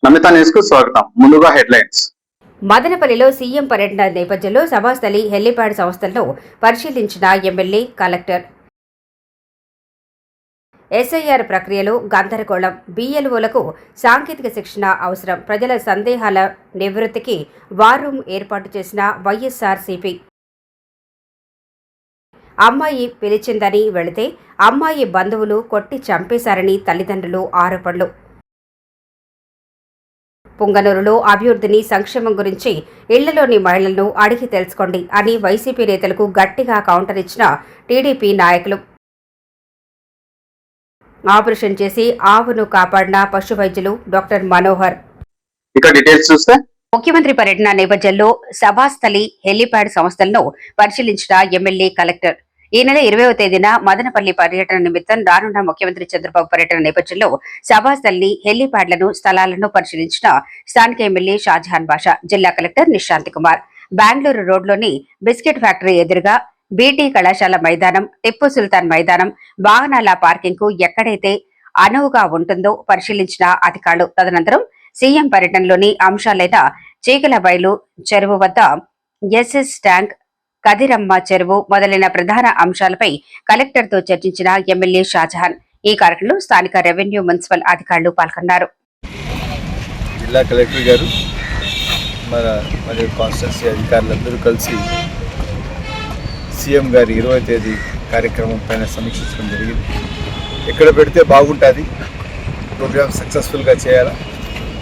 Namitha news కు స్వాగతం. ముందుగా హెడ్లైన్స్. మదనపల్లిలో సీఎం పర్యటన నేపథ్యంలో సభాస్థలి హెలిప్యాడ్ సంస్థలను పరిశీలించిన ఎమ్మెల్యే కలెక్టర్. ఎస్ఐఆర్ ప్రక్రియలో గందరగోళం, బీఎల్ఓలకు సాంకేతిక శిక్షణ అవసరం, ప్రజల సందేహాల నివృత్తికి వార్ రూమ్ ఏర్పాటు చేసిన వైఎస్ఆర్సీపీ. అమ్మాయి పిలిచిందని వెళితే అమ్మాయి బంధువులు కొట్టి చంపేశారని తల్లిదండ్రులు ఆరోపణలు. పుంగనూరులో అభివృద్ధిని, సంక్షేమం గురించి ఇళ్లలోని మహిళలను అడిగి తెలుసుకోండి అని వైసీపీ నేతలకు గట్టిగా కౌంటర్ ఇచ్చిన టీడీపీ నాయకులు. ఆపరేషన్ చేసి ఆవును కాపాడిన పశు వైద్యులు డాక్టర్ మనోహర్. ఇక డీటెయిల్స్ చూస్తే, ముఖ్యమంత్రి పర్యటన నేపథ్యంలో సభాస్థలి హెలిప్యాడ్ సంస్థలను పరిశీలించిన ఎమ్మెల్యే కలెక్టర్. ఈ నెల 20వ తేదీన మదనపల్లి పర్యటన నిమిత్తం రానున్న ముఖ్యమంత్రి చంద్రబాబు పర్యటన నేపథ్యంలో సభాస్థలిని, హెలిప్యాడ్లను, స్థలాలను పరిశీలించిన స్థానిక ఎమ్మెల్యే షాజహాన్ బాషా, జిల్లా కలెక్టర్ నిశాంత్ కుమార్. బెంగళూరు రోడ్లోని బిస్కెట్ ఫ్యాక్టరీ ఎదురుగా బీటీ కళాశాల మైదానం, టిప్పు సుల్తాన్ మైదానం, వాహనాల పార్కింగ్ కు ఎక్కడైతే అనువుగా ఉంటుందో పరిశీలించిన అధికారులు. తదనంతరం సీఎం పర్యటనలోని అంశాలైన చీకలబైలు చెరువు వద్ద ఎస్ఎస్ ట్యాంక్, కదిరమ్మ చెరువు మొదలైన ప్రధాన అంశాలపై కలెక్టర్తో చర్చించిన ఎమ్మెల్యే షాజహాన్. ఈ కార్యక్రమంలో స్థానిక రెవెన్యూ, మున్సిపల్ అధికారులు పాల్గొన్నారు. జిల్లా కలెక్టర్ గారు మరియు కాన్స్టిట్యున్సీ అధికారులందరూ కలిసి సీఎం గారి 20వ తేదీ కార్యక్రమం పైన సమీక్షించడం జరిగింది. ఎక్కడ పెడితే బాగుంటుంది, ప్రోగ్రామ్ సక్సెస్ఫుల్గా చేయాలా,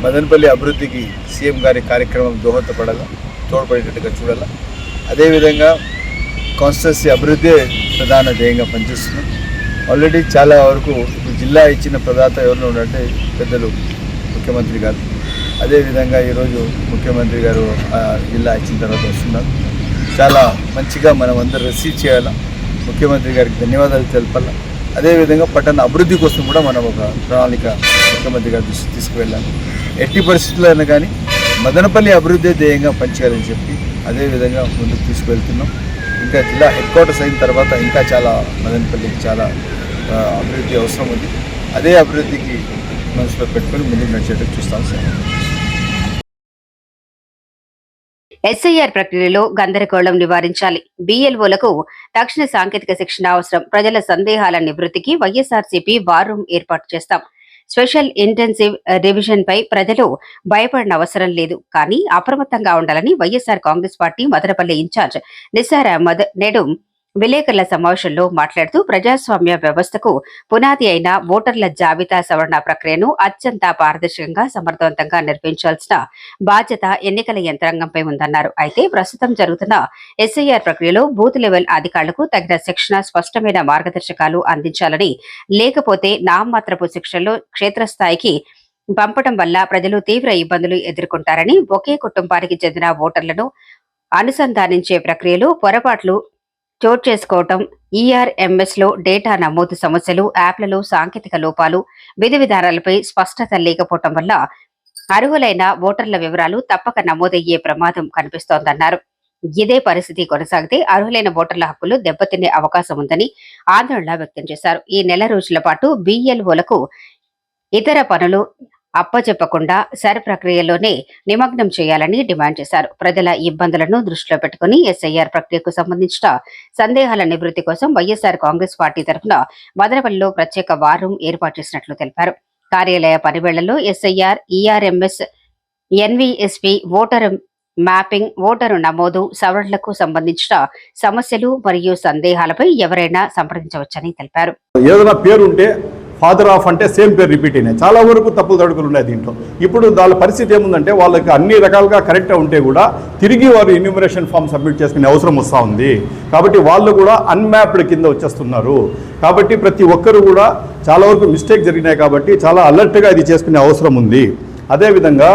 మదనపల్లి అభివృద్ధికి సీఎం గారి కార్యక్రమం దోహదపడాలా, తోడ్పడేటట్టుగా చూడాలా, అదేవిధంగా కాన్స్టిట్యున్సీ అభివృద్ధి ప్రధాన ధ్యేయంగా పనిచేస్తున్నాం. ఆల్రెడీ చాలా వరకు ఇప్పుడు జిల్లా ఇచ్చిన ప్రదాత ఎవరిలో ఉన్నట్టే పెద్దలు ముఖ్యమంత్రి గారు. అదేవిధంగా ఈరోజు ముఖ్యమంత్రి గారు జిల్లా ఇచ్చిన తర్వాత వస్తున్నారు. చాలా మంచిగా మనం అందరూ రిసీవ్ చేయాలా, ముఖ్యమంత్రి గారికి ధన్యవాదాలు తెలపాలా. అదేవిధంగా పట్టణ అభివృద్ధి కోసం కూడా మనం ఒక ప్రణాళిక ముఖ్యమంత్రి గారి దృష్టికి తీసుకువెళ్ళాలి. ఎట్టి పరిస్థితుల్లో అయినా కానీ మదనపల్లి అభివృద్ధి ధ్యేయంగా పనిచేయాలని చెప్పి అదేవిధంగా ముందుకు తీసుకువెళ్తున్నాం. ఇంకా జిల్లా హెడ్ క్వార్టర్స్ అయిన తర్వాత ఇంకా చాలా మదనపల్లికి చాలా అభివృద్ధి అవసరం ఉంది. అదే అభివృద్ధికి మనసులో పెట్టుకొని ముందుకు నడిచేటట్టు చూస్తాం సార్. ఎస్ఐఆర్ ప్రక్రియలో గందరగోళం నివారించాలి, బీఎల్ఓలకు తక్షణ సాంకేతిక శిక్షణ అవసరం, ప్రజల సందేహాల నివృత్తికి వైఎస్ఆర్సీపీ వార్ రూమ్ ఏర్పాటు చేస్తాం. స్పెషల్ ఇంటెన్సివ్ రివిజన్ పై ప్రజలు భయపడిన అవసరం లేదు, కానీ అప్రమత్తంగా ఉండాలని వైఎస్ఆర్ కాంగ్రెస్ పార్టీ మదనపల్లి ఇన్ఛార్జ్ నిసార్ అహ్మద్ నేడు విలేకరుల సమావేశంలో మాట్లాడుతూ ప్రజాస్వామ్య వ్యవస్థకు పునాది అయిన ఓటర్ల జాబితా సవరణ ప్రక్రియను అత్యంత పారదర్శకంగా, సమర్థవంతంగా నిర్వహించాల్సిన బాధ్యత ఎన్నికల యంత్రాంగంపై ఉందన్నారు. అయితే ప్రస్తుతం జరుగుతున్న ఎస్ఐఆర్ ప్రక్రియలో బూత్ లెవెల్ అధికారులకు తగిన శిక్షణ, స్పష్టమైన మార్గదర్శకాలు అందించాలని, లేకపోతే నామమాత్రపు శిక్షణలో క్షేత్రస్థాయికి పంపడం వల్ల ప్రజలు తీవ్ర ఇబ్బందులు ఎదుర్కొంటారని, ఒకే కుటుంబానికి చెందిన ఓటర్లను అనుసంధానించే ప్రక్రియలో పొరపాట్లు చోటు చేసుకోవటం, ఈఆర్ఎంఎస్ లో డేటా నమోదు సమస్యలు, యాప్లలో సాంకేతిక లోపాలు, విధి విధానాలపై స్పష్టత లేకపోవటం వల్ల అర్హులైన ఓటర్ల వివరాలు తప్పక నమోదయ్యే ప్రమాదం కనిపిస్తోందన్నారు. ఇదే పరిస్థితి కొనసాగితే అర్హులైన ఓటర్ల హక్కులు దెబ్బతినే అవకాశం ఉందని ఆందోళన వ్యక్తం చేశారు. ఈ నెల రోజుల పాటు బీఎల్ఓలకు ఇతర పనులు అప్పచెప్పకుండా సర్ ప్రక్రియలోనే నిమగ్నం చేయాలని డిమాండ్ చేశారు. ప్రజల ఇబ్బందులను దృష్టిలో పెట్టుకుని ఎస్ఐఆర్ ప్రక్రియకు సంబంధించిన సందేహాల నివృత్తి కోసం వైఎస్ఆర్ కాంగ్రెస్ పార్టీ తరఫున మదనపల్లిలో ప్రత్యేక వార్ రూమ్ ఏర్పాటు చేసినట్లు తెలిపారు. కార్యాలయ పనివేళ్లలో SIR, ERMS, NVSP, voter mapping, voter నమోదు సవరణలకు సంబంధించిన సమస్యలు మరియు సందేహాలపై ఎవరైనా సంప్రదించవచ్చని తెలిపారు. ఏదైనా పేరుంటే ఫాదర్ ఆఫ్ అంటే సేమ్ పేరు రిపీట్ అయినాయి. చాలా వరకు తప్పులు తడుకులు ఉన్నాయి దీంట్లో. ఇప్పుడు వాళ్ళ పరిస్థితి ఏముందంటే వాళ్ళకి అన్ని రకాలుగా కరెక్ట్గా ఉంటే కూడా తిరిగి వారు ఎన్యూమరేషన్ ఫామ్ సబ్మిట్ చేసుకునే అవసరం వస్తూ ఉంది. కాబట్టి వాళ్ళు కూడా అన్మ్యాప్డ్ కింద వచ్చేస్తున్నారు. కాబట్టి ప్రతి ఒక్కరు కూడా చాలా వరకు మిస్టేక్ జరిగినాయి. కాబట్టి చాలా అలర్ట్గా ఇది చేసుకునే అవసరం ఉంది. అదేవిధంగా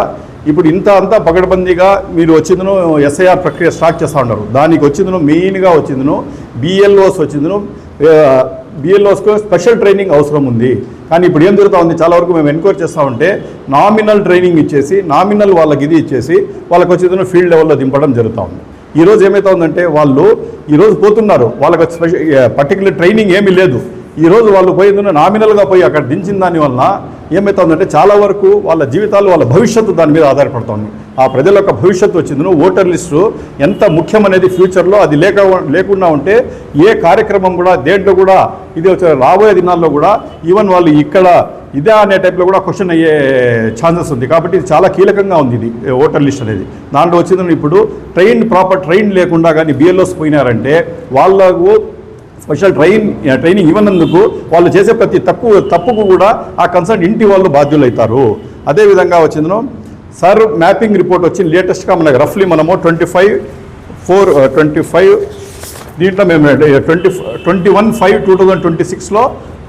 ఇప్పుడు అంతా పగడబందీగా మీరు వచ్చిందను ఎస్ఐఆర్ ప్రక్రియ స్టార్ట్ చేస్తూ ఉన్నారు. దానికి వచ్చిందను మెయిన్గా వచ్చిందను బిఎల్ఓస్ వచ్చిందను బిఎల్ఓస్కు స్పెషల్ ట్రైనింగ్ అవసరం ఉంది. కానీ ఇప్పుడు ఏం జరుగుతూ ఉంది, చాలా వరకు మేము ఎన్క్వైరీ చేస్తూ ఉంటే నామినల్ ట్రైనింగ్ ఇచ్చేసి నామినల్ వాళ్ళకి ఇది ఇచ్చేసి వాళ్ళకి వచ్చేది ఫీల్డ్ లెవెల్లో దింపడం జరుగుతూ ఉంది. ఈరోజు ఏమవుతా ఉందంటే వాళ్ళు ఈరోజు పోతున్నారు, వాళ్ళకి స్పెషల్ పర్టికులర్ ట్రైనింగ్ ఏమీ లేదు. ఈరోజు వాళ్ళు పోయింది నామినల్గా పోయి అక్కడ దించిన దానివల్ల ఏమవుతుందంటే చాలా వరకు వాళ్ళ జీవితాలు, వాళ్ళ భవిష్యత్తు దాని మీద ఆధారపడుతుంది. ఆ ప్రజల యొక్క భవిష్యత్తు వచ్చింది. ఓటర్ లిస్టు ఎంత ముఖ్యమనేది ఫ్యూచర్లో అది లేకుండా ఉంటే ఏ కార్యక్రమం కూడా దేంట్లో కూడా ఇది రాబోయే దినాల్లో కూడా ఈవెన్ వాళ్ళు ఇక్కడ ఇదే అనే టైప్లో కూడా క్వశ్చన్ అయ్యే ఛాన్సెస్ ఉంది. కాబట్టి ఇది చాలా కీలకంగా ఉంది ఇది ఓటర్ లిస్ట్ అనేది. దాంట్లో వచ్చిందని ఇప్పుడు ప్రాపర్ ట్రైన్ లేకుండా కానీ బిఎల్ఓస్ పోయినారంటే వాళ్ళకు స్పెషల్ ట్రైనింగ్ ఇవ్వనందుకు వాళ్ళు చేసే ప్రతి తప్పుకు కూడా ఆ కన్సర్న్ ఇంటి వాళ్ళు బాధ్యులు అవుతారు. అదేవిధంగా వచ్చిందను సార్ మ్యాపింగ్ రిపోర్ట్ వచ్చింది లేటెస్ట్గా మనకు రఫ్లీ మనము 25 దీంట్లో మేము 21/5/2026లో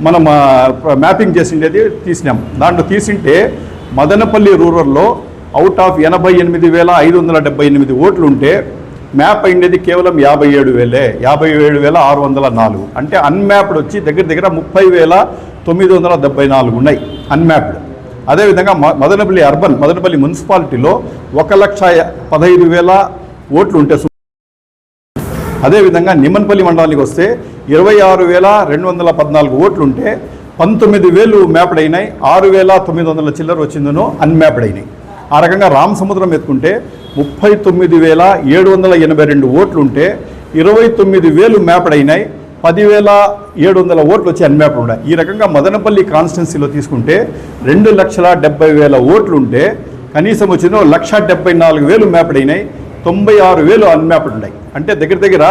మనం మ్యాపింగ్ చేసిండేది తీసినాం. దాంట్లో తీసింటే మదనపల్లి రూరల్లో అవుట్ ఆఫ్ 88,578 ఓట్లు ఉంటే మ్యాప్ అయిండేది కేవలం 57,604. అంటే అన్మ్యాప్డ్ వచ్చి దగ్గర 30,974 ఉన్నాయి అన్మ్యాప్డ్. అదేవిధంగా మదనపల్లి అర్బన్ మదనపల్లి మున్సిపాలిటీలో 1,15,000 ఓట్లు ఉంటే, అదేవిధంగా నిమ్మన్పల్లి మండలానికి వస్తే 26,214 ఓట్లు ఉంటే 19,000 మ్యాప్డ్ అయినాయి, 6,900 చిల్లర వచ్చిందనో అన్మ్యాప్డ్ అయినాయి. ఆ రకంగా రామసముద్రం ఎత్తుకుంటే 39,782 ఓట్లు ఉంటే 29,000 మ్యాప్డ్ అయినాయి, 10,700 ఓట్లు వచ్చి అన్మ్యాప్డ్ ఉన్నాయి. ఈ రకంగా మదనపల్లి కాన్స్టిట్యున్సీలో తీసుకుంటే 2,70,000 ఓట్లు ఉంటే కనీసం వచ్చిన 1,74,000 మ్యాప్డ్ అయినాయి, 96,000 అన్మ్యాప్డ్ ఉన్నాయి. అంటే దగ్గర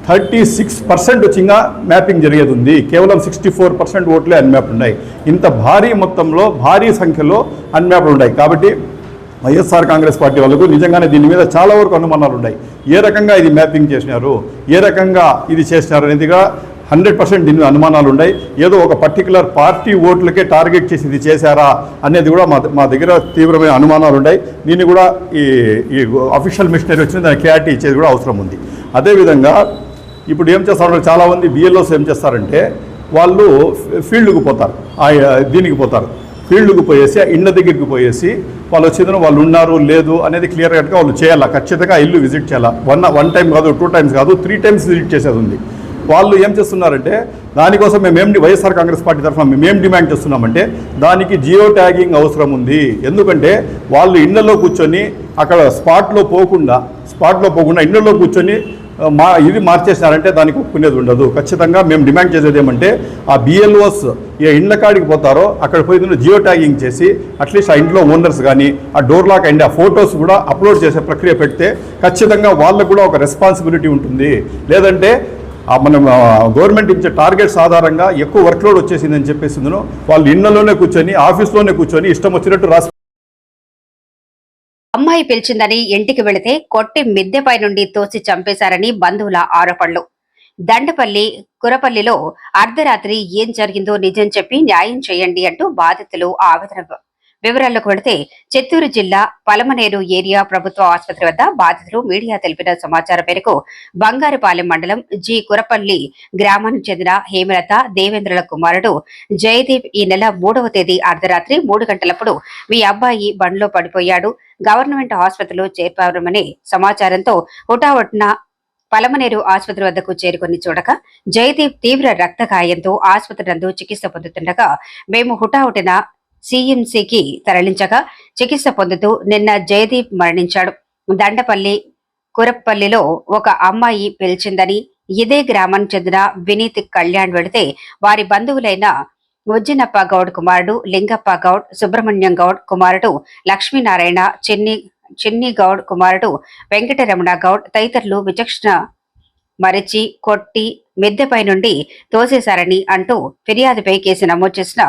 36% వచ్చింగా మ్యాపింగ్ జరిగేది ఉంది. కేవలం 64% ఓట్లే అన్మ్యాప్డ్ ఉన్నాయి. ఇంత భారీ మొత్తంలో భారీ సంఖ్యలో అన్మ్యాప్డ్ ఉన్నాయి. కాబట్టి వైఎస్ఆర్ కాంగ్రెస్ పార్టీ వాళ్ళకు నిజంగానే దీని మీద చాలా వరకు అనుమానాలు ఉన్నాయి. ఏ రకంగా ఇది మ్యాపింగ్ చేసినారు, ఏ రకంగా ఇది చేసినారు అనేదిగా 100% దీని మీద అనుమానాలు ఉన్నాయి. ఏదో ఒక పర్టికులర్ పార్టీ ఓట్లకే టార్గెట్ చేసి ఇది చేశారా అనేది కూడా మా దగ్గర తీవ్రమైన అనుమానాలు ఉన్నాయి. దీన్ని కూడా ఈ అఫీషియల్ మిషనరీ వచ్చిన దాన్ని క్లారిటీ ఇచ్చేది కూడా అవసరం ఉంది. అదేవిధంగా ఇప్పుడు ఏం చేస్తారు, చాలామంది బిఎల్ఓస్ ఏం చేస్తారంటే వాళ్ళు ఫీల్డ్కి పోతారు, దీనికి పోతారు, ఫీల్డ్కి పోయేసి ఇండ్ల దగ్గరికి పోయేసి వాళ్ళు వచ్చేదని వాళ్ళు ఉన్నారు లేదు అనేది క్లియర్ కట్గా వాళ్ళు చేయాలా. ఖచ్చితంగా ఇల్లు విజిట్ చేయాలా. వన్ టైం కాదు, 2 టైమ్స్ కాదు, 3 టైమ్స్ విజిట్ చేసేది ఉంది. వాళ్ళు ఏం చేస్తున్నారంటే దానికోసం వైఎస్ఆర్ కాంగ్రెస్ పార్టీ తరఫున మేమేం డిమాండ్ చేస్తున్నామంటే దానికి జియో ట్యాగింగ్ అవసరం ఉంది. ఎందుకంటే వాళ్ళు ఇళ్లలో కూర్చొని అక్కడ స్పాట్లో పోకుండా ఇళ్లలో కూర్చొని ఇది మార్చేసినారంటే దానికి ఒప్పుకునేది ఉండదు. ఖచ్చితంగా మేము డిమాండ్ చేసేది ఏమంటే ఆ బిఎల్ఓస్ ఏ ఇండ్ల కాడికి పోతారో అక్కడ పోయి జియో ట్యాగింగ్ చేసి అట్లీస్ట్ ఆ ఇంట్లో ఓనర్స్ కానీ ఆ డోర్ లాక్ అండ్ ఆ ఫొటోస్ కూడా అప్లోడ్ చేసే ప్రక్రియ పెడితే ఖచ్చితంగా వాళ్ళకు కూడా ఒక రెస్పాన్సిబిలిటీ ఉంటుంది. లేదంటే మనం గవర్నమెంట్ ఇచ్చే టార్గెట్స్ ఆధారంగా ఎక్కువ వర్క్లోడ్ వచ్చేసిందని చెప్పేసి వాళ్ళు ఇళ్లలోనే కూర్చొని ఆఫీస్లోనే కూర్చొని ఇష్టం వచ్చినట్టు రాసి అమ్మాయి పిలిచిందని ఇంటికి వెళితే కొట్టి మిద్దెపై నుండి తోసి చంపేశారని బంధువుల ఆరోపణలు. దండపల్లి కురపల్లిలో అర్ధరాత్రి ఏం జరిగిందో నిజం చెప్పి న్యాయం చేయండి అంటూ బాధితులు ఆవేదన. వివరాల్లోకి వెళితే చిత్తూరు జిల్లా పలమనేరు ఏరియా ప్రభుత్వ ఆసుపత్రి వద్ద బాధితులు మీడియా తెలిపిన సమాచారం మేరకు బంగారుపాలెం మండలం జి కురపల్లి గ్రామానికి చెందిన హేమలత దేవేంద్రుల కుమారుడు జయదీప్ ఈ నెల 3వ తేదీ అర్ధరాత్రి 3 గంటలప్పుడు మీ అబ్బాయి బండ్లో పడిపోయాడు, గవర్నమెంట్ ఆసుపత్రిలో చేర్పారమని సమాచారంతో హుటాహుటిన పలమనేరు ఆసుపత్రి వద్దకు చేరుకుని చూడగా జయదీప్ తీవ్ర రక్తగాయంతో ఆసుపత్రి నందు చికిత్స పొందుతుండగా మేము హుటాహుటిన సిఎంసికి తరలించగా చికిత్స పొందుతూ నిన్న జయదీప్ మరణించాడు. దండపల్లి కురప్పల్లిలో ఒక అమ్మాయి పిలిచిందని ఇదే గ్రామానికి చెందిన వినీత్ కళ్యాణ్ వెళితే వారి బంధువులైన ఉజ్జినప్ప గౌడ్ కుమారుడు లింగప్ప గౌడ్, సుబ్రహ్మణ్యం గౌడ్ కుమారుడు లక్ష్మీనారాయణ, చిన్ని గౌడ్ కుమారుడు వెంకటరమణ గౌడ్ తదితరులు విచక్షణ మరిచి కొట్టి మిద్దెపై నుండి తోసేశారని అంటూ ఫిర్యాదుపై కేసు నమోదు చేసిన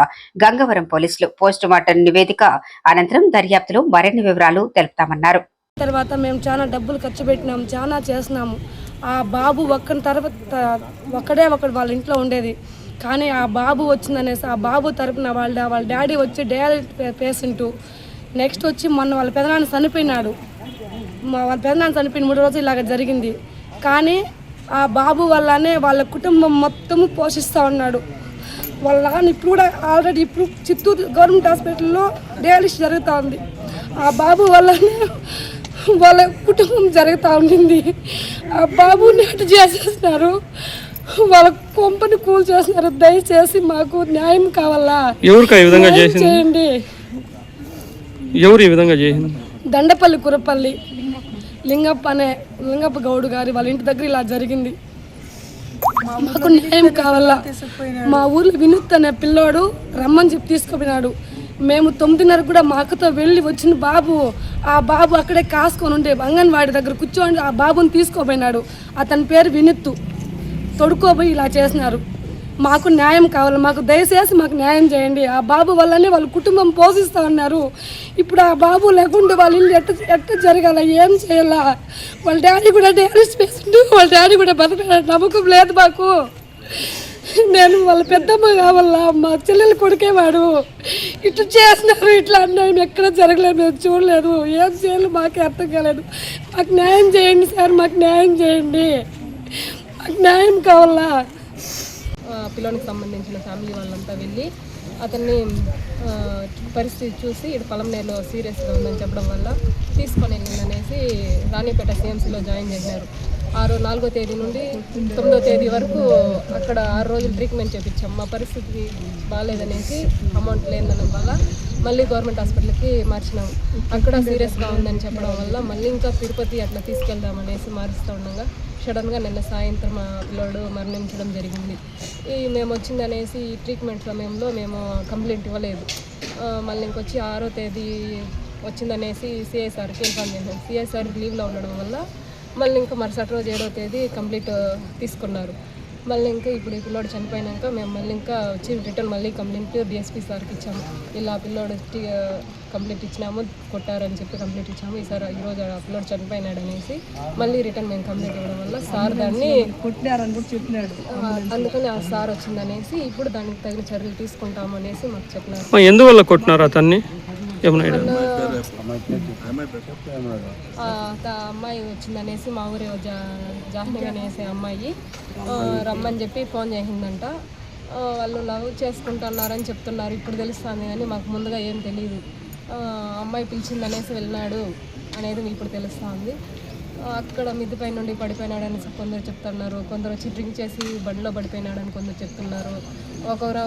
గంగవరం పోలీసులు పోస్టుమార్టం నివేదిక అనంతరం దర్యాప్తులో మరిన్ని వివరాలు తెలుపుతామన్నారు. తర్వాత మేము చాలా డబ్బులు ఖర్చు పెట్టినాము, చాలా చేసినాము. ఆ బాబు ఒక్కడే వాళ్ళ ఇంట్లో ఉండేది. కానీ ఆ బాబు వచ్చిందనేసి ఆ బాబు తరపున వాళ్ళ డాడీ వచ్చి డయాలిసిస్ పేషెంటు. నెక్స్ట్ వచ్చి మొన్న వాళ్ళ పెదనాన్న చనిపోయినాడు. వాళ్ళ పెదనాన్న చనిపోయిన 3 రోజులు ఇలాగ జరిగింది. కానీ ఆ బాబు వల్లనే వాళ్ళ కుటుంబం మొత్తము పోషిస్తూ ఉన్నాడు. వాళ్ళ నాన్న ఇప్పుడు కూడా ఆల్రెడీ ఇప్పుడు చిత్తూరు గవర్నమెంట్ హాస్పిటల్లో డయాలిసిస్ జరుగుతూ ఉంది. ఆ బాబు వల్లనే వాళ్ళ కుటుంబం జరుగుతూ ఉండింది. ఆ బాబుని అటు చేసేస్తున్నారు, వాళ్ళ కొంపని కూల్ చేస్తున్నారు. దయచేసి మాకు న్యాయం కావాలా, ఎవరికి ఈ విధంగా చేసింది? చేయండి. ఎవరు ఈ విధంగా చేసింది? దండపల్లి కురపల్లి లింగప్ప గౌడ్ గారి వాళ్ళ ఇంటి దగ్గర ఇలా జరిగింది. మాకు న్యాయం కావాలా. మా ఊర్లో వినూత్ అనే పిల్లోడు రమ్మని చెప్పి తీసుకుపోయినాడు. మేము 9:30 కూడా మా అక్కతో వెళ్ళి వచ్చిన బాబు, ఆ బాబు అక్కడే కాసుకొని ఉండే అంగన్వాడి దగ్గర కూర్చోండి ఆ బాబుని తీసుకోపోయినాడు. అతని పేరు వినూత్. తొడుకోపోయి ఇలా చేసినారు. మాకు న్యాయం కావాలి, మాకు దయచేసి మాకు న్యాయం చేయండి. ఆ బాబు వల్లనే వాళ్ళ కుటుంబం పోషిస్తూ ఉన్నారు. ఇప్పుడు ఆ బాబు లేకుంటే వాళ్ళ ఇల్లు ఎట్ట జరగాల, ఏం చేయాలా? వాళ్ళ డాడీ కూడా డయాలిసిస్ పేషెంట్, వాళ్ళ డాడీ కూడా బతకడానికి నమ్మకం లేదు మాకు. నేను వాళ్ళ పెద్దమ్మ కావాలా, మా చెల్లెలు కొడుకేవాడు. ఇట్లా చేసినారు, ఇట్లా అన్యాయం ఎక్కడ జరగలేదు, మేము చూడలేదు. ఏం చేయాలి మాకే అర్థం కాలేదు. మాకు న్యాయం చేయండి సార్, మాకు న్యాయం చేయండి, మాకు న్యాయం కావాలా. పిల్లోనికి సంబంధించిన ఫ్యామిలీ వాళ్ళంతా వెళ్ళి అతన్ని పరిస్థితి చూసి ఇటు పలంనేరులో సీరియస్గా ఉందని చెప్పడం వల్ల తీసుకొని వెళ్ళిందనేసి రాణిపేట సిఎంసీలో జాయిన్ చేశారు. 4వ తేదీ నుండి 9వ తేదీ వరకు అక్కడ 6 రోజులు ట్రీట్మెంట్ చేయించాం. మా పరిస్థితి బాగాలేదనేసి అమౌంట్ లేదనడం వల్ల మళ్ళీ గవర్నమెంట్ హాస్పిటల్కి మార్చినాము. అక్కడ సీరియస్గా ఉందని చెప్పడం వల్ల మళ్ళీ ఇంకా తిరుపతి అట్లా తీసుకెళ్దామనేసి మారుస్తూ ఉండగా సడన్గా నిన్న సాయంత్రం మా పిల్లోడు మరణించడం జరిగింది. మేము వచ్చిందనేసి ఈ ట్రీట్మెంట్ సమయంలో మేము కంప్లైంట్ ఇవ్వలేదు. మళ్ళీ ఇంకొచ్చి 6వ తేదీ వచ్చిందనేసి సిఐసార్కి ఇన్ఫార్మ్ చేశాను. సిఐసార్ లీవ్లో ఉండడం వల్ల మళ్ళీ ఇంకా మరుసటి రోజు 7వ తేదీ కంప్లీట్ తీసుకున్నారు. మళ్ళీ ఇంకా ఇప్పుడు ఈ పిల్లోడు చనిపోయినాక మేము మళ్ళీ ఇంకా వచ్చి రిటర్న్ మళ్ళీ కంప్లైంట్ డిఎస్పీ సార్కి ఇచ్చాము. ఇలా పిల్లోడు కంప్లైంట్ ఇచ్చినాము, కొట్టారని చెప్పి కంప్లైంట్ ఇచ్చాము. ఈసారి ఈరోజు ఆ పిల్లోడు చనిపోయినాడు అనేసి మళ్ళీ రిటర్న్ మేము కంప్లైంట్ ఇవ్వడం వల్ల సార్ దాన్ని కొట్టినారని కూడా చెప్పినాడు. అందుకని ఆ సార్ వచ్చిందనేసి ఇప్పుడు దానికి తగిన చర్యలు తీసుకుంటాము అనేసి మాకు చెప్పినారు. ఎందువల్ల కొట్టినారు అతన్ని? అమ్మాయి వచ్చిందనేసి మా ఊరే జాహ్నవి అనేసి అమ్మాయి రమ్మని చెప్పి ఫోన్ చేసిందంట. వాళ్ళు లవ్ చేసుకుంటున్నారని చెప్తున్నారు, ఇప్పుడు తెలుస్తుంది కానీ మాకు ముందుగా ఏం తెలియదు. అమ్మాయి పిలిచిందనేసి వెళ్ళినాడు అనేది ఇప్పుడు తెలుస్తుంది. అక్కడ మిద్దిపై నుండి పడిపోయినాడు అనేసి కొందరు చెప్తున్నారు, కొందరు వచ్చి డ్రింక్ చేసి బండిలో పడిపోయినాడని కొందరు చెప్తున్నారు, ఒకరు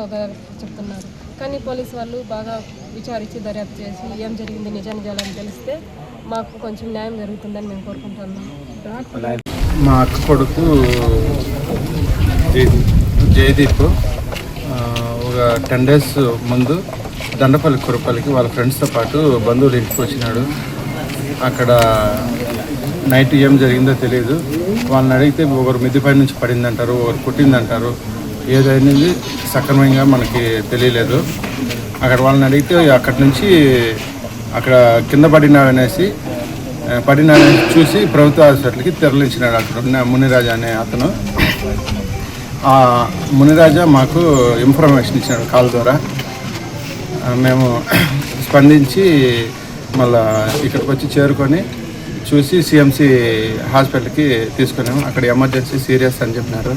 చెప్తున్నారు. కానీ పోలీసు వాళ్ళు బాగా విచారించి దర్యాప్తు చేసి ఏం జరిగింది నిజానిజాలని తెలిస్తే మాకు కొంచెం న్యాయం జరుగుతుందని మేము కోరుకుంటున్నాం. మా అక్క కొడుకు జయదీప్ ఒక 10 days ముందు దండపల్లి కురపల్లికి వాళ్ళ ఫ్రెండ్స్తో పాటు బంధువులు ఇంటికి వచ్చినాడు. అక్కడ నైట్ ఏం జరిగిందో తెలియదు. వాళ్ళని అడిగితే ఒకరు మిద్దిపై నుంచి పడిందంటారు, ఒకరు కుట్టిందంటారు. ఏదైనది సక్రమంగా మనకి తెలియలేదు. అక్కడ వాళ్ళని అడిగితే అక్కడి నుంచి అక్కడ కింద పడినాడనేసి చూసి ప్రభుత్వ హాస్పిటల్కి తరలించినాడు. అక్కడ ఉన్న మునిరాజా అనే అతను. ఆ మునిరాజా మాకు ఇన్ఫర్మేషన్ ఇచ్చినాడు కాల్ ద్వారా. మేము స్పందించి మళ్ళా ఇక్కడికి వచ్చి చేరుకొని చూసి సిఎంసి హాస్పిటల్కి తీసుకున్నాము. అక్కడ ఎమర్జెన్సీ సీరియస్ అని చెప్పినారు.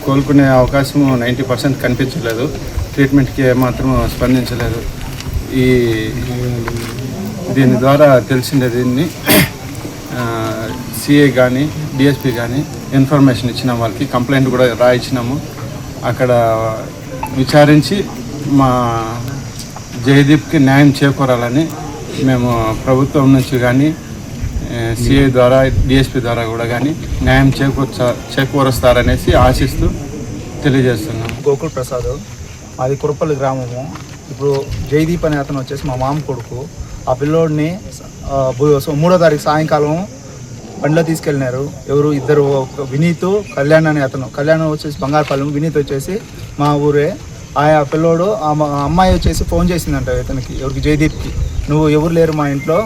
కోలుకునే అవకాశం 90% కనిపించలేదు. ట్రీట్మెంట్కి ఏమాత్రం స్పందించలేదు. దీని ద్వారా తెలిసిందే. దీన్ని సిఐ కానీ డిఎస్పీ కానీ ఇన్ఫర్మేషన్ ఇచ్చినాం. వాళ్ళకి కంప్లైంట్ కూడా రాయించినాము. అక్కడ విచారించి మా జయదీప్కి న్యాయం చేకూరాలని మేము ప్రభుత్వం నుంచి కానీ సిఐ ద్వారా డిఎస్పీ ద్వారా కూడా కానీ న్యాయం చేకూరుస్తారనేసి ఆశిస్తూ తెలియజేస్తున్నాం. గోకుల్ ప్రసాద్, మాది కురపల్లి గ్రామము. ఇప్పుడు జయదీప్ అనే అతను వచ్చేసి మా మామ కొడుకు. ఆ పిల్లోడిని 3వ తారీఖు సాయంకాలం బండిలో తీసుకెళ్ళినారు. ఎవరు ఇద్దరు, వినీత్, కళ్యాణ్ అనే అతను. కళ్యాణ్ వచ్చేసి బంగారపాలెం, వినీత్ వచ్చేసి మా ఊరే. ఆ పిల్లోడు ఆ అమ్మాయి వచ్చేసి ఫోన్ చేసిందంట ఇతనికి, ఎవరికి, జయదీప్కి. నువ్వు ఎవరు లేరు మా ఇంట్లో,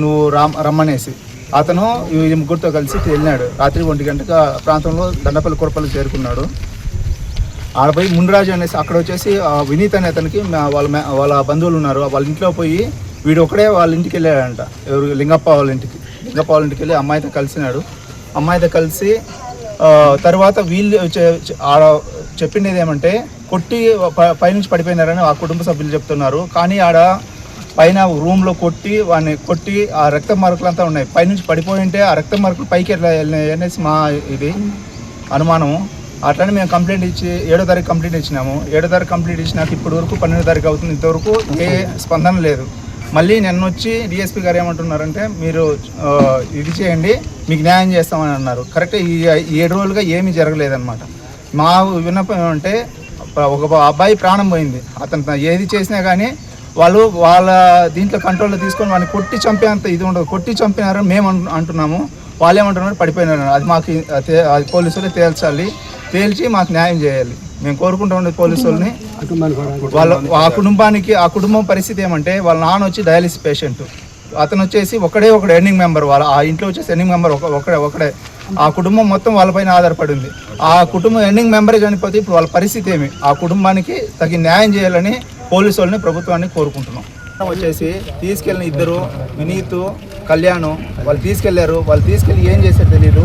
నువ్వు రమ్మనేసి. అతను ఈ ముగ్గురితో కలిసి వెళ్ళినాడు. రాత్రి 1 గంటకు ప్రాంతంలో దండపల్లి కురపల్లి చేరుకున్నాడు. ఆడపోయి మునిరాజు అనేసి అక్కడ వచ్చేసి వినీత్ అనే అతనికి వాళ్ళ బంధువులు ఉన్నారు. వాళ్ళ ఇంట్లో పోయి వీడు ఒకడే వాళ్ళ ఇంటికి వెళ్ళాడంట. ఎవరు, లింగప్ప వాళ్ళ ఇంటికి. లింగప్ప ఇంటికి వెళ్ళి అమ్మాయితో కలిసినాడు. అమ్మాయితో కలిసి తర్వాత వీళ్ళు చెప్పిండేది ఏమంటే కొట్టి పైనుంచి పడిపోయినారని ఆ కుటుంబ సభ్యులు చెప్తున్నారు. కానీ ఆడ పైన రూమ్లో వాడిని కొట్టి ఆ రక్త మార్కులు అంతా ఉన్నాయి. పైనుంచి పడిపోయి ఉంటే ఆ రక్త మార్కులు పైకి ఎట్లా వెళ్ళినాయి అనేసి మా ఇది అనుమానము. అట్లనే మేము కంప్లైంట్ ఇచ్చి 7వ తారీఖు కంప్లైంట్ ఇచ్చినాము. 7వ తారీఖు కంప్లైంట్ ఇచ్చినాక ఇప్పటి వరకు 12వ తారీఖు అవుతుంది, ఇంతవరకు ఏ స్పందన లేదు. మళ్ళీ నిన్న వచ్చి డిఎస్పీ గారు ఏమంటున్నారంటే మీరు ఇది చేయండి, మీకు న్యాయం చేస్తామని అన్నారు. కరెక్ట్గా ఈ 7 రోజులుగా ఏమీ జరగలేదన్నమాట. మా విన్నపం ఏమంటే ఒక అబ్బాయి ప్రాణం పోయింది. అతను ఏది చేసినా కానీ వాళ్ళ దీంట్లో కంట్రోల్లో తీసుకొని వాడిని కొట్టి చంపేంత ఇది ఉండదు. కొట్టి చంపినారని మేము అంటున్నాము, వాళ్ళు ఏమంటున్నారు పడిపోయినారు. అది మాకు అది పోలీసులు తేల్చి మాకు న్యాయం చేయాలి. మేము కోరుకుంటూ ఉండే పోలీసు వాళ్ళని. ఆ కుటుంబం పరిస్థితి ఏమంటే వాళ్ళ నాన్న వచ్చి డయాలిసిస్ పేషెంట్, అతను వచ్చేసి ఒకడే ఎర్నింగ్ మెంబర్. ఆ ఇంట్లో వచ్చేసి ఎర్నింగ్ మెంబర్ ఒకడే. ఆ కుటుంబం మొత్తం వాళ్ళపైన ఆధారపడి ఉంది. ఆ కుటుంబం ఎర్నింగ్ మెంబరే చనిపోతే ఇప్పుడు వాళ్ళ పరిస్థితి ఏమి? ఆ కుటుంబానికి తగిన న్యాయం చేయాలని పోలీసు వాళ్ళని, ప్రభుత్వాన్ని కోరుకుంటున్నాం. వచ్చేసి తీసుకెళ్ళిన ఇద్దరు వినీత్, కళ్యాణ్ వాళ్ళు తీసుకెళ్లారు. వాళ్ళు తీసుకెళ్ళి ఏం చేశారు తెలియదు.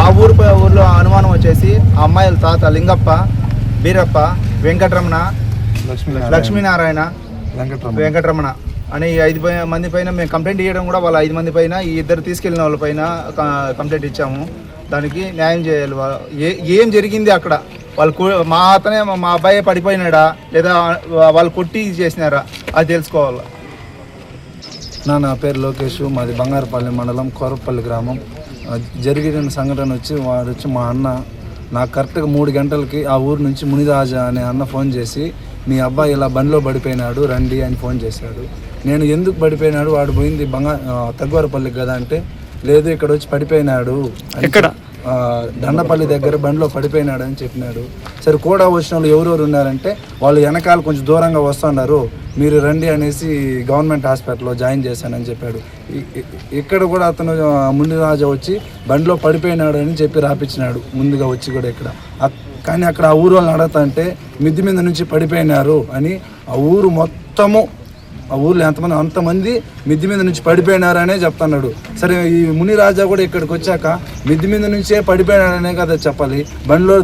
ఆ ఊర్లో అనుమానం వచ్చేసి ఆ అమ్మాయిల తాత లింగప్ప, బీరప్ప, వెంకటరమణ, లక్ష్మీనారాయణ, వెంకటరమణ అని 5 మంది పైన మేము కంప్లైంట్ ఇవ్వడం కూడా వాళ్ళ 5 మంది పైన ఈ ఇద్దరు తీసుకెళ్ళిన వాళ్ళ పైన కంప్లైంట్ ఇచ్చాము. దానికి న్యాయం చేయాలి. ఏం జరిగింది అక్కడ? మా అబ్బాయి పడిపోయినాడా లేదా వాళ్ళు కొట్టి చేసినారా అది తెలుసుకోవాలి. నా పేరు లోకేష్, మాది బంగారపల్లి మండలం కోరపల్లి గ్రామం. జరిగిన సంఘటన వచ్చి మా అన్న నాకు కరెక్ట్గా 3 గంటలకి ఆ ఊరు నుంచి మునిరాజా అనే అన్న ఫోన్ చేసి మీ అబ్బాయి ఇలా బండిలో పడిపోయినాడు రండి అని ఫోన్ చేశాడు. నేను ఎందుకు పడిపోయినాడు, వాడు పోయింది తగ్గువారపల్లికి కదా అంటే లేదు ఇక్కడ వచ్చి పడిపోయినాడు, ఎక్కడ దండపల్లి దగ్గర బండిలో పడిపోయినాడు అని చెప్పినాడు. సరే కూడా వచ్చిన వాళ్ళు ఎవరెవరు ఉన్నారంటే వాళ్ళు వెనకాల కొంచెం దూరంగా వస్తున్నారు, మీరు రండి అనేసి గవర్నమెంట్ హాస్పిటల్లో జాయిన్ చేశానని చెప్పాడు. ఇక్కడ కూడా అతను మునిరాజా వచ్చి బండిలో పడిపోయినాడు అని చెప్పి రాపించినాడు ముందుగా వచ్చి కూడా ఇక్కడ. కానీ అక్కడ ఆ ఊరు వాళ్ళని అడగతంటే మిద్ది మీద నుంచి పడిపోయినారు అని ఆ ఊరు మొత్తము, ఆ ఊర్లో అంతమంది మిద్ది మీద నుంచి పడిపోయినారనే చెప్తున్నాడు. సరే ఈ మునిరాజా కూడా ఇక్కడికి వచ్చాక మిద్ది మీద నుంచే పడిపోయినాడనే కదా చెప్పాలి, బండిలో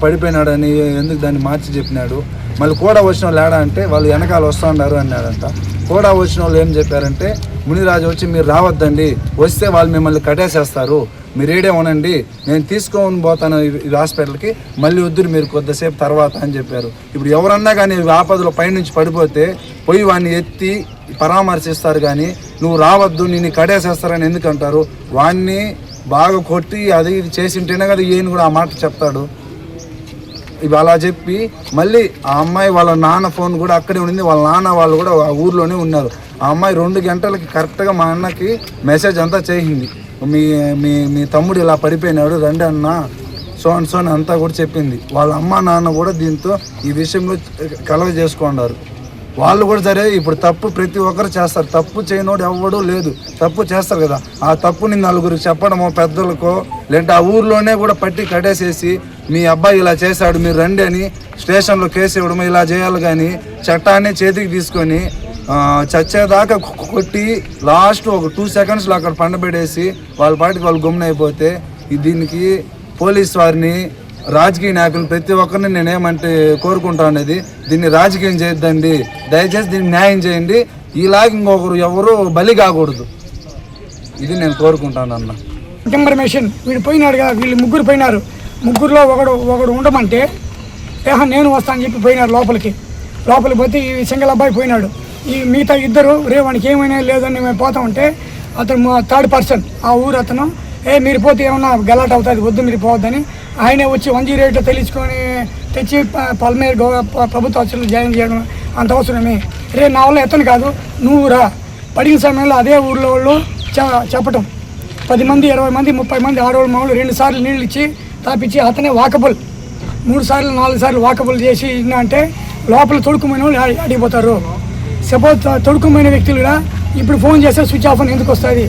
పడిపోయినాడని ఎందుకు దాన్ని మార్చి చెప్పినాడు. మళ్ళీ కూడా వచ్చిన వాళ్ళు ఏడా అంటే వాళ్ళు వెనకాల వస్తూ ఉన్నారు అన్నాడంట. కూడా వచ్చిన వాళ్ళు ఏం చెప్పారంటే మునిరాజా వచ్చి మీరు రావద్దండి, వస్తే వాళ్ళు మిమ్మల్ని కట్టేసేస్తారు, మీరు ఏడే ఉనండి, నేను తీసుకొని పోతాను ఈ హాస్పిటల్కి, మళ్ళీ వద్దురు మీరు కొద్దిసేపు తర్వాత అని చెప్పారు. ఇప్పుడు ఎవరన్నా కానీ ఆపదలో పైనుంచి పడిపోతే పోయి వాడిని ఎత్తి పరామర్శిస్తారు, కానీ నువ్వు రావద్దు నిన్ను కడేసేస్తారని ఎందుకు అంటారు? వాడిని బాగా కొట్టి అది ఇది చేసింటేనే కదా ఈయన కూడా ఆ మాట చెప్తాడు. ఇవి అలా చెప్పి మళ్ళీ ఆ అమ్మాయి వాళ్ళ నాన్న ఫోన్ కూడా అక్కడే ఉండింది, వాళ్ళ నాన్న వాళ్ళు కూడా ఆ ఊర్లోనే ఉన్నారు. ఆ అమ్మాయి 2 గంటలకి కరెక్ట్గా మా అన్నకి మెసేజ్ అంతా చేసింది, మీ మీ మీ తమ్ముడు ఇలా పడిపోయినాడు రండి అన్న సోన్ అంతా కూడా చెప్పింది. వాళ్ళ అమ్మ నాన్న కూడా దీంతో ఈ విషయంలో కలవ చేసుకున్నారు. వాళ్ళు కూడా సరే ఇప్పుడు తప్పు ప్రతి ఒక్కరు చేస్తారు, తప్పు చేయనోడు ఎవ్వడూ లేదు, తప్పు చేస్తారు కదా. ఆ తప్పుని 4గురికి చెప్పడమో పెద్దలకో లేదంటే ఆ ఊర్లోనే కూడా పట్టి కట్టేసేసి మీ అబ్బాయి ఇలా చేశాడు మీరు రండి అని స్టేషన్లో కేసు ఇవ్వడమో ఇలా చేయాలి. కానీ చట్టాన్ని చేతికి తీసుకొని చచ్చేదాకా కొట్టి లాస్ట్ ఒక 2 సెకండ్స్లో అక్కడ పండబెట్టేసి వాళ్ళ పాటికి వాళ్ళు గమ్మునైపోతే దీనికి పోలీస్ వారిని రాజకీయ నాయకులు ప్రతి ఒక్కరిని నేనేమంటే కోరుకుంటా అనేది దీన్ని రాజకీయం చేయొద్దండి, దయచేసి దీన్ని న్యాయం చేయండి, ఇలాగ ఇంకొకరు ఎవరు బలి కాకూడదు, ఇది నేను కోరుకుంటాను అన్న. ఇన్ఫర్మేషన్ వీడు పోయినాడు కదా, వీళ్ళు 3 పోయినారు, 3లో ఒకడు ఉండమంటే నేను వస్తాను చెప్పి పోయినారు లోపలికి పోతే ఈ సింగల్ అబ్బాయి పోయినాడు. ఈ మిగతా 2 వానికి ఏమైనా లేదని మేము పోతామంటే అతను 3rd పర్సన్ ఆ ఊరు అతను మీరు పోతే ఏమన్నా గలాట్ అవుతుంది, వద్దు మీరు పోవద్దని ఆయనే వచ్చి 108 తెలుసుకొని తెచ్చి పల్మేరు ప్రభుత్వ హాస్పిటల్ జాయిన్ చేయడం అంత అవసరమే. నా వల్ల ఎత్తను కాదు, నువ్వు రా. పడిన సమయంలో అదే ఊర్లో వాళ్ళు చెప్పటం 10 మంది 20 మంది 30 మంది ఆడవాళ్ళు మామూలు 2 సార్లు నీళ్ళు ఇచ్చి తాపించి అతనే వాకబుల్ 3 సార్లు 4 సార్లు వాకబుల్ చేసి అంటే లోపల తొడుకుమైన వాళ్ళు అడిగిపోతారు. సపోజ్ తొడుకుమైన వ్యక్తులు కూడా ఇప్పుడు ఫోన్ చేస్తే స్విచ్ ఆఫ్ అని ఎందుకు వస్తుంది?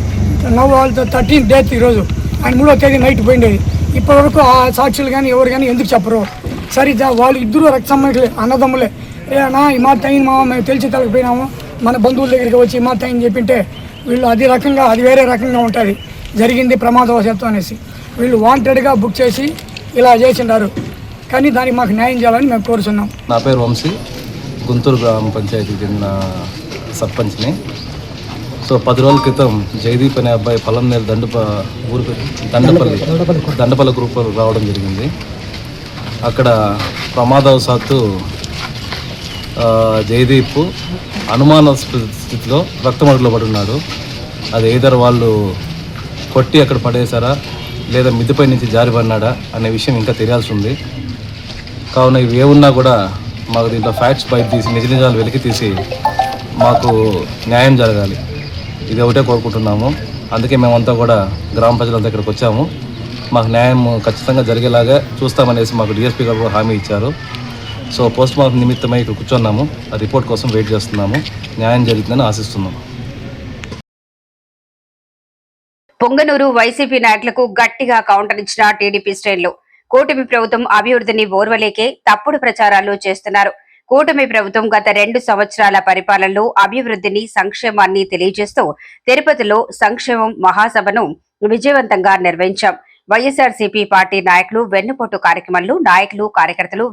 వాళ్ళతో 13th డేట్ ఈరోజు, ఆయన 3వ తేదీ నైట్ పోయిండేది. ఇప్పటివరకు ఆ సాక్షులు కానీ ఎవరు కానీ ఎందుకు చెప్పరు? సరే వాళ్ళు 2 రక్త సంబంధికులే, అన్నదమ్ములే. అన్నా ఈ మాట అయింది మామ, మేము తెలిసి తలకపోయినాము, మన బంధువుల దగ్గరికి వచ్చి ఈ మాట అయింది చెప్పింటే వీళ్ళు అది వేరే రకంగా ఉంటుంది. జరిగింది ప్రమాదవశాత్తు అనేసి. వీళ్ళు వాంటెడ్గా బుక్ చేసి ఇలా చేసినారు. కానీ దానికి మాకు న్యాయం చేయాలని మేము కోరుతున్నాం. నా పేరు వంశీ, గుంటూరు గ్రామ పంచాయతీకి చెందిన సర్పంచ్ని. సో 10 రోజుల క్రితం జయదీప్ అనే అబ్బాయి పలంనేరు దండపల్లి గ్రూప్ రావడం జరిగింది. అక్కడ ప్రమాదవశాత్తు జయదీప్ అనుమానాస్పద స్థితిలో రక్తమడుగులో పడి ఉన్నాడు. అది ఏదర్ వాళ్ళు కొట్టి అక్కడ పడేశారా లేదా మిద్దిపై నుంచి జారిపడినాడా అనే విషయం ఇంకా తెలియాల్సి ఉంది. కావున ఇవి ఏమున్నా కూడా మాకు దీంట్లో ఫ్యాక్ట్స్ బయట తీసి నిజ నిజాలు వెలికి తీసి మాకు న్యాయం జరగాలి, ఇది ఒకటే కోరుకుంటున్నాము. అందుకే మేమంతా కూడా గ్రామ ప్రజలంతా ఇక్కడికి వచ్చాము. మాకు న్యాయం ఖచ్చితంగా జరిగేలాగా చూస్తామనేసి మాకు డిఎస్పీ గారు హామీ ఇచ్చారు. సో పోస్ట్ మార్టం నిమిత్తమై ఇక్కడ కూర్చున్నాము. ఆ రిపోర్ట్ కోసం వెయిట్ చేస్తున్నాము. న్యాయం జరుగుతుందని ఆశిస్తున్నాము. పొంగనూరు వైసీపీ నాయకులకు గట్టిగా కౌంటర్ ఇచ్చిన టీడీపీ శ్రేణులు. కూటమి ప్రభుత్వం అభివృద్ధిని ఓర్వలేకే తప్పుడు ప్రచారాలు చేస్తున్నారు. కూటమి ప్రభుత్వం గత 2 సంవత్సరాల పరిపాలనలో అభివృద్ధిని, సంక్షేమాన్ని తెలియజేస్తూ తిరుపతిలో సంక్షేమం మహాసభను విజయవంతంగా నిర్వహించాం. వైఎస్ఆర్సీపీ పార్టీ నాయకులు వెన్నుపోటు కార్యక్రమంలో నాయకులు, కార్యకర్తలు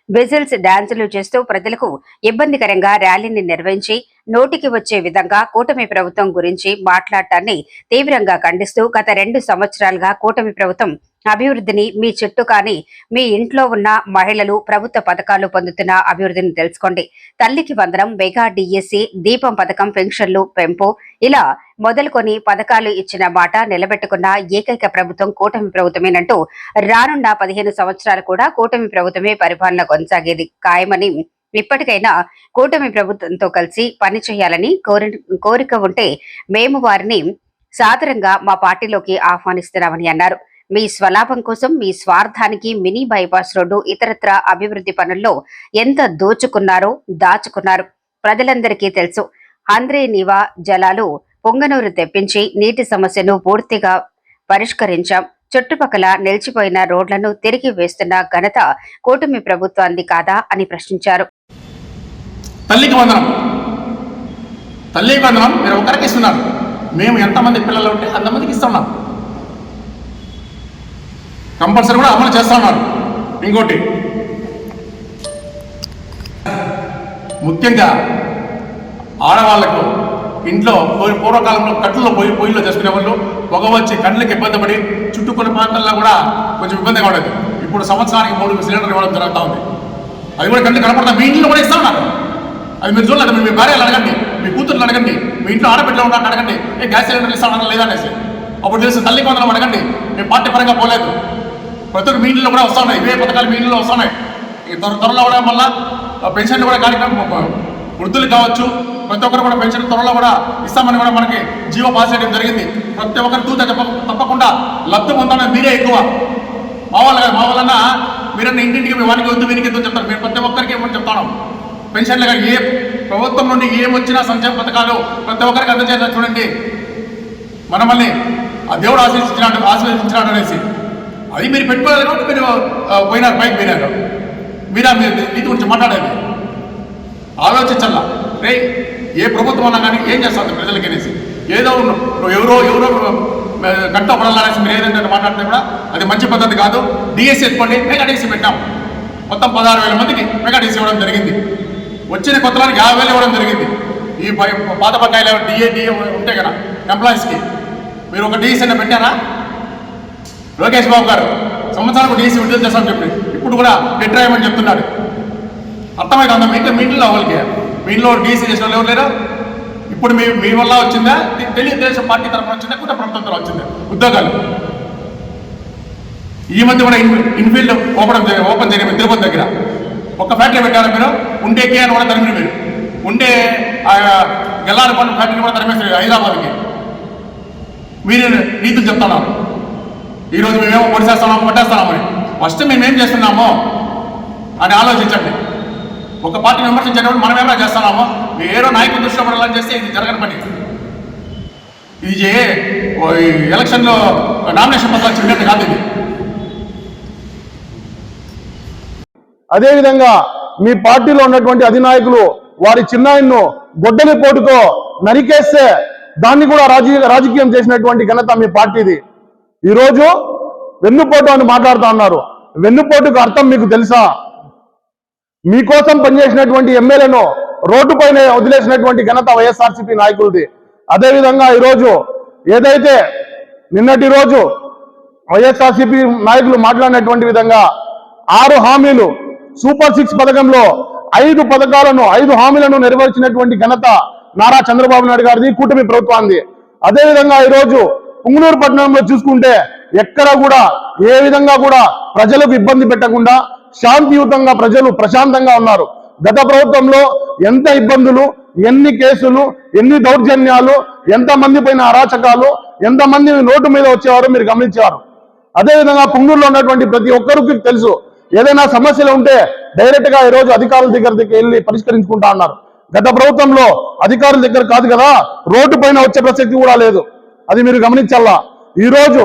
విజిల్స్ డాన్సులు చేస్తూ ప్రజలకు ఇబ్బందికరంగా ర్యాలీని నిర్వహించి నోటికి వచ్చే విధంగా కూటమి ప్రభుత్వం గురించి మాట్లాడటాన్ని తీవ్రంగా ఖండిస్తూ గత 2 సంవత్సరాలుగా కూటమి ప్రభుత్వం అభివృద్ధిని మీ చుట్టూ కానీ మీ ఇంట్లో ఉన్న మహిళలు ప్రభుత్వ పథకాలు పొందుతున్న అభివృద్ధిని తెలుసుకోండి. తల్లికి వందనం, మెగా డిఎస్సి, దీపం పథకం, పెన్షన్లు పెంపు ఇలా మొదలుకొని పథకాలు ఇచ్చిన మాట నిలబెట్టుకున్న ఏకైక ప్రభుత్వం కూటమి ప్రభుత్వమేనంటూ రానున్న 15 సంవత్సరాలు కూడా కూటమి ప్రభుత్వమే పరిపాలన కొనసాగేది ఖాయమని, ఇప్పటికైనా కూటమి ప్రభుత్వంతో కలిసి పనిచేయాలని కోరిక ఉంటే మేము వారిని సాదరంగా మా పార్టీలోకి ఆహ్వానిస్తున్నామని అన్నారు. మీ స్వలాభం కోసం మీ స్వార్థానికి మినీ బైపాస్ రోడ్డు, ఇతరత్ర అభివృద్ధి పనుల్లో ఎంత దాచుకున్నారు ప్రజలందరికీ తెలుసు. ఆంధ్రే నివా జలాలు పొంగనూరు తెప్పించి నీటి సమస్యను పూర్తిగా పరిష్కరించాం. చుట్టుపక్కల నిలిచిపోయిన రోడ్లను తిరిగి వేస్తున్న ఘనత కూటమి ప్రభుత్వాన్ని కాదా అని ప్రశ్నించారు. తల్లికి వందనం మీరు ఒకరికి ఇస్తున్నారు. మేము ఎంతమంది పిల్లలు ఉంటే అంతమందికి ఇస్తున్నాం. కంపల్సరీ కూడా అమలు చేస్తా ఉన్నారు. ఇంకోటి ముఖ్యంగా ఆడవాళ్లకు ఇంట్లో పూర్వకాలంలో కట్టెల్లో పొయ్యిలో చేసుకునే వాళ్ళు పొగ వచ్చి కళ్ళకి ఇబ్బంది పడి చుట్టుకున్న ప్రాంతాల్లో కూడా కొంచెం ఇబ్బందిగా ఉండేది. ఇప్పుడు సంవత్సరానికి 3 సిలిండర్లు ఇవ్వడం జరుగుతూ ఉంది. అది కూడా కళ్ళు కనపడతా. మీ ఇంట్లో కూడా ఇస్తా ఉన్నారు. అది మీరు చూడలేదు. మీ భార్యలు అడగండి, మీ కూతుర్లు అడగండి, మీ ఇంట్లో ఆడబిడ్డలు ఉన్నారని అడగండి, గ్యాస్ సిలిండర్లు ఇస్తామన్నా లేదా అనేసి. అప్పుడు తెలుసు. తల్లికి వందనం అడగండి. మేము పార్టీ పరంగా పోలేదు. ప్రతి ఒక్క మీ ఇంట్లో కూడా వస్తున్నాయి. ఇవే పథకాలు మీ ఇంట్లో వస్తున్నాయి. త్వరలో కూడా వల్ల పెన్షన్లు కూడా కార్యక్రమం వృద్ధులు కావచ్చు, ప్రతి ఒక్కరు కూడా పెన్షన్ త్వరలో కూడా ఇస్తామని కూడా మనకి జీవో పాస్ చేయడం జరిగింది. ప్రతి ఒక్కరు తప్పకుండా లబ్ధి పొందాలని మీరే ఎక్కువ. మా వాళ్ళన్నా మీరన్నా ఇంటింటికి వానికి వద్దు వీనికి వద్దు చెప్తారు. మేము ప్రతి ఒక్కరికి ఏమని చెప్తాను. పెన్షన్లు ఏ ప్రభుత్వం నుండి ఏమొచ్చినా సంక్షేమ పథకాలు ప్రతి ఒక్కరికి అందజేయాలని చూడండి. మనమల్ని ఆ దేవుడు ఆశీర్వదించినాడు అనేసి అది మీరు పెట్టుకోలేదు కాబట్టి మీరు పోయినారు, పైకి పోయినారు. మీరా మీరు నీతి గురించి మాట్లాడేది ఆలోచించాలా. రే ఏ ప్రభుత్వం అన్నా కానీ ఏం చేస్తుంది ప్రజలకి అనేసి. ఏదో ఎవరో గంట పడాలనేసి మీరు ఏదంటే మాట్లాడితే కూడా అది మంచి పద్ధతి కాదు. డిఎస్సీ ఎత్తుకోండి. మెగా డిఎస్సీ పెట్టాం. మొత్తం 16,000 మందికి మెగా డిఎస్సీ ఇవ్వడం జరిగింది. వచ్చిన కొత్త వారికి 50,000 ఇవ్వడం జరిగింది. ఈ పాత బకాయిలు డిఏ ఉంటే కదా ఎంప్లాయీస్కి మీరు ఒక డిఎస్సీ అయినా పెట్టారా? లోకేష్ బాబు గారు సంవత్సరాలకు డిఎస్సీ విడుదల చేస్తామని చెప్పి ఇప్పుడు కూడా పెట్టరాయమని చెప్తున్నాడు. అర్థమైతే అందా మీకు? మీ ఇంట్లో వాళ్ళకి మీ ఇంట్లో డిఎస్సీ చేసిన వాళ్ళు ఎవరు లేరు. ఇప్పుడు మీ వల్ల వచ్చిందా? తెలుగుదేశం పార్టీ తరఫున వచ్చిందా? కుటుంబ ప్రభుత్వంతో వచ్చిందా ఉద్యోగాలు? ఈ మధ్య కూడా ఇన్ఫీల్డ్ ఓపెన్ జరిగింది తిరుపతి దగ్గర. ఒక ఫ్యాక్టరీ పెట్టారు మీరు. ఉండే కేఆర్ కూడా తరిమిన మీరు. ఉండే గెల్లారి పండు ఫ్యాక్టరీ కూడా తరిమేస్తారు హైదరాబాద్కి. మీరు నీతులు చెప్తున్నారు. ఈరోజు మేమేమో పట్టేస్తున్నామని. ఫస్ట్ మేమేం చేస్తున్నామో అని ఆలోచించండి. ఒక పార్టీని విమర్శించేటప్పుడు మనం ఏమైనా చేస్తున్నామో ఏదో నాయకుల దృష్టిలో పడాలని చేస్తే ఇది జరగని పని. ఇది ఎలక్షన్లో నామినేషన్ పత్రాలు చెప్పినట్టు కాదు. ఇది అదేవిధంగా మీ పార్టీలో ఉన్నటువంటి అధినాయకులు వారి చిన్నాయన్ను గొడ్డలి పోటుతో నరికేస్తే దాన్ని కూడా రాజకీయం చేసినటువంటి ఘనత మీ పార్టీది. ఈరోజు వెన్నుపోటు అని మాట్లాడుతూ ఉన్నారు. వెన్నుపోటుకు అర్థం మీకు తెలుసా? మీకోసం పనిచేసినటువంటి ఎమ్మెల్యేను రోడ్డుపైన వదిలేసినటువంటి ఘనత వైఎస్ఆర్సీపీ నాయకులది. అదేవిధంగా ఈరోజు ఏదైతే నిన్నటి రోజు వైఎస్ఆర్సీపీ నాయకులు మాట్లాడినటువంటి విధంగా 6 హామీలు సూపర్ 6 పథకంలో 5 హామీలను నెరవేర్చినటువంటి ఘనత నారా చంద్రబాబు నాయుడు గారిది, కూటమి ప్రభుత్వాన్ని. అదేవిధంగా ఈరోజు పుంగనూరు పట్టణంలో చూసుకుంటే ఎక్కడ కూడా ఏ విధంగా కూడా ప్రజలకు ఇబ్బంది పెట్టకుండా శాంతియుతంగా ప్రజలు ప్రశాంతంగా ఉన్నారు. గత ప్రభుత్వంలో ఎంత ఇబ్బందులు, ఎన్ని కేసులు, ఎన్ని దౌర్జన్యాలు, ఎంతమంది పైన అరాచకాలు, ఎంతమంది నోటు మీద వచ్చేవారు మీరు గమనించారు. అదేవిధంగా పుంగనూరులో ఉన్నటువంటి ప్రతి ఒక్కరికి తెలుసు, ఏదైనా సమస్యలు ఉంటే డైరెక్ట్ గా ఈరోజు అధికారుల దగ్గరికి వెళ్ళి పరిష్కరించుకుంటా ఉన్నారు. గత ప్రభుత్వంలో అధికారుల దగ్గర కాదు కదా, రోడ్డు పైన వచ్చే ప్రసక్తి కూడా లేదు. అది మీరు గమనించాలా. ఈరోజు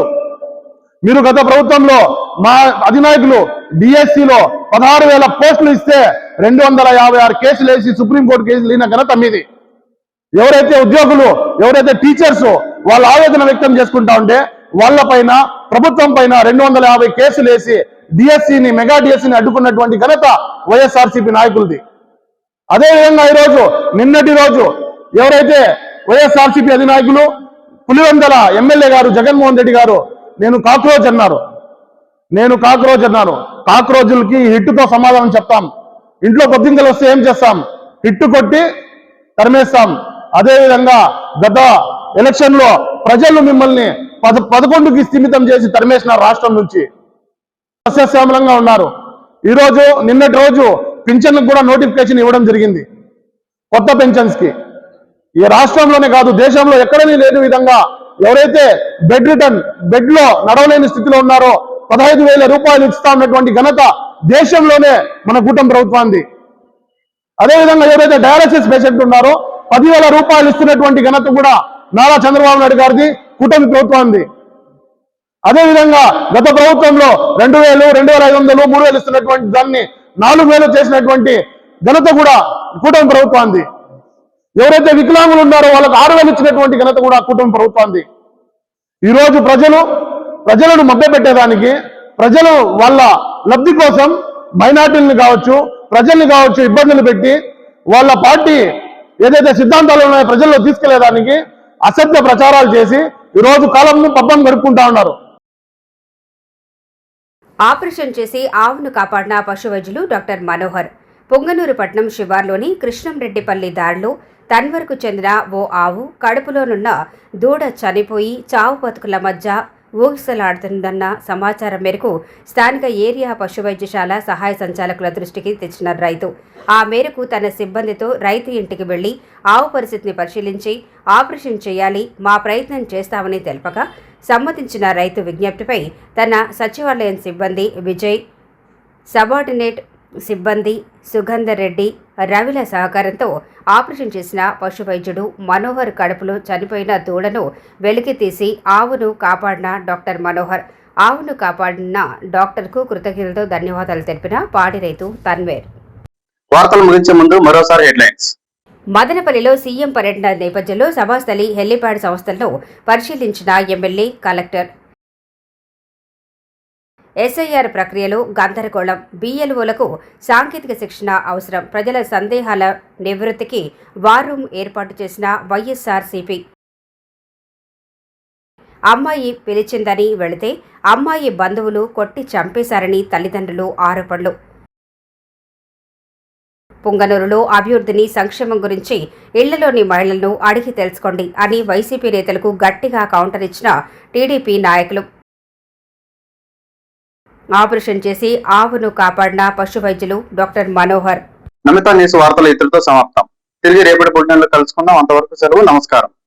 మీరు గత ప్రభుత్వంలో మా అధినాయకులు డిఎస్సిలో 16,000 పోస్టులు ఇస్తే 256 కేసులు వేసి సుప్రీంకోర్టు కేసులు అయిన ఘనత మీది. ఎవరైతే ఉద్యోగులు, ఎవరైతే టీచర్స్ వాళ్ళ ఆవేదన వ్యక్తం చేసుకుంటా ఉంటే వాళ్ళ పైన, ప్రభుత్వం పైన 250 కేసులు వేసి డిఎస్సిని, మెగా డిఎస్సిని అడ్డుకున్నటువంటి ఘనత వైఎస్ఆర్సీపీ నాయకులది. అదేవిధంగా ఈరోజు నిన్నటి రోజు ఎవరైతే వైఎస్ఆర్సీపీ అధినాయకులు పులివెందుల ఎమ్మెల్యే గారు జగన్మోహన్ రెడ్డి గారు నేను కాక్రోచ్ అన్నారు. కాక్రోజులకి హిట్టుతో సమాధానం చెప్తాం. ఇంట్లో బొద్దింకలు వస్తే ఏం చేస్తాం? హిట్టు కొట్టి తరిమేస్తాం. అదేవిధంగా గత ఎలక్షన్ లో ప్రజలు మిమ్మల్ని 11కి స్థిమితం చేసి తరిమేసిన రాష్ట్రం నుంచి సస్యశ్యామలంగా ఉన్నారు. ఈరోజు నిన్నటి రోజు పింఛన్లకు కూడా నోటిఫికేషన్ ఇవ్వడం జరిగింది. కొత్త పెన్షన్స్ కి ఈ రాష్ట్రంలోనే కాదు దేశంలో ఎక్కడని లేని విధంగా ఎవరైతే బెడ్ లో నడవలేని స్థితిలో ఉన్నారో 15,000 రూపాయలు ఇస్తా ఉన్నటువంటి ఘనత దేశంలోనే మన కూటమి ప్రభుత్వాన్ని. అదేవిధంగా ఎవరైతే డయాలసిస్ పేషెంట్ ఉన్నారో 10,000 రూపాయలు ఇస్తున్నటువంటి ఘనత కూడా నారా చంద్రబాబు నాయుడు గారిది, కూటమి ప్రభుత్వాన్ని. అదేవిధంగా గత ప్రభుత్వంలో 2,000, 2,500, 3,000 ఇస్తున్నటువంటి దాన్ని 4,000 చేసినటువంటి ఘనత కూడా కూటమి ప్రభుత్వాన్ని. ఎవరైతే వికలాంగులు ఉన్నారో వాళ్ళకు 6,000 ఇచ్చినటువంటి ఘనత కూడా కూటమి ప్రభుత్వాన్ని. ఈరోజు ప్రజలను మభ్యపెట్టేదానికి, ప్రజలు వాళ్ళ లబ్ధి కోసం మైనార్టీలను కావచ్చు, ప్రజల్ని కావచ్చు ఇబ్బందులు పెట్టి వాళ్ళ పార్టీ ఏదైతే సిద్ధాంతాలు ఉన్నాయో ప్రజల్లో తీసుకెళ్లేదానికి అసత్య ప్రచారాలు చేసి ఈరోజు కాలంను పబ్బం గడుపుకుంటా ఉన్నారు. ఆపరేషన్ చేసి ఆవును కాపాడిన పశు వైద్యులు డాక్టర్ మనోహర్. పొంగనూరు పట్నం శివార్లోని కృష్ణంరెడ్డిపల్లి దారిలో తన్వర్కు చెందిన ఓ ఆవు కడుపులోనున్న దూడ చనిపోయి చావు బతుకుల మధ్య ఊగిసలాడుతుందన్న సమాచారం మేరకు స్థానిక ఏరియా పశు వైద్యశాల సహాయ సంచాలకుల దృష్టికి తెచ్చిన రైతు ఆ మేరకు తన సిబ్బందితో రైతు ఇంటికి వెళ్లి ఆవు పరిస్థితిని పరిశీలించి ఆపరేషన్ చేయాలి, మా ప్రయత్నం చేస్తామని తెలపగా సమ్మతించిన రైతు విజ్ఞప్తిపై తన సచివాలయం సిబ్బంది విజయ్, సబార్డినేట్ సిబ్బంది సుగంధర్ రెడ్డి, రవిల సహకారంతో ఆపరేషన్ చేసిన పశు వైద్యుడు మనోహర్ కడుపులో చనిపోయిన దూడను వెలికి తీసి ఆవును కాపాడిన డాక్టర్ మనోహర్. ఆవును కాపాడిన డాక్టర్కు కృతజ్ఞతలతో ధన్యవాదాలు తెలిపిన పాడి రైతు తన్వేర్. వార్తలు ముగించే ముందు మరోసారి హెడ్లైన్స్. మదనపల్లిలో సీఎం పర్యటన నేపథ్యంలో సభాస్థలి, హెల్లీప్యాడ్ సంస్థలను పరిశీలించిన ఎమ్మెల్యే, కలెక్టర్. ఎస్ఐఆర్ ప్రక్రియలో గందరగోళం, BLOలకు సాంకేతిక శిక్షణ అవసరం, ప్రజల సందేహాల నివృత్తికి వార్ రూమ్ ఏర్పాటు చేసిన వైఎస్ఆర్సీపీ. అమ్మాయి పిలిచిందని వెళితే అమ్మాయి బంధువులు కొట్టి చంపేశారని తల్లిదండ్రులు ఆరోపణలు. పుంగనూరులో అభివృద్ధిని, సంక్షేమం గురించి ఇళ్లలోని మహిళలను అడిగి తెలుసుకోండి అని వైసీపీ నేతలకు గట్టిగా కౌంటర్ ఇచ్చిన టీడీపీ నాయకులు. ఆపరేషన్ చేసి ఆవును కాపాడిన పశు వైద్యులు డాక్టర్ మనోహర్. నమిత న్యూస్ వార్తలు ఇతరులతో సమాప్తం. తిరిగి రేపటి బులెటిన్లో కలుసుకుందాం. అంతవరకు సెలవు. నమస్కారం.